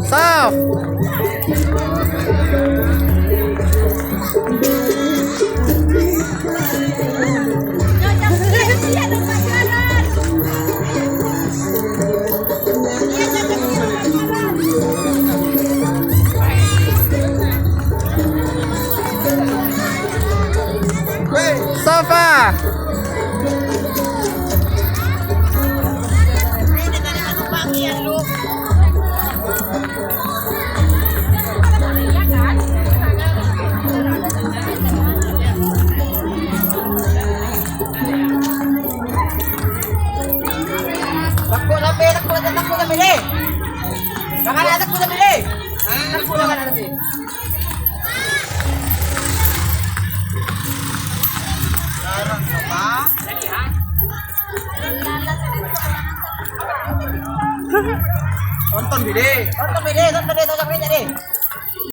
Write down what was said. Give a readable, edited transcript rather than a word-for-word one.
Stop. Sofa. Takbo na bili. Baka na takbo na bili. Takbo na nanti. Larang ka pa? Tonton bili. Tonton bili. Tonton bili.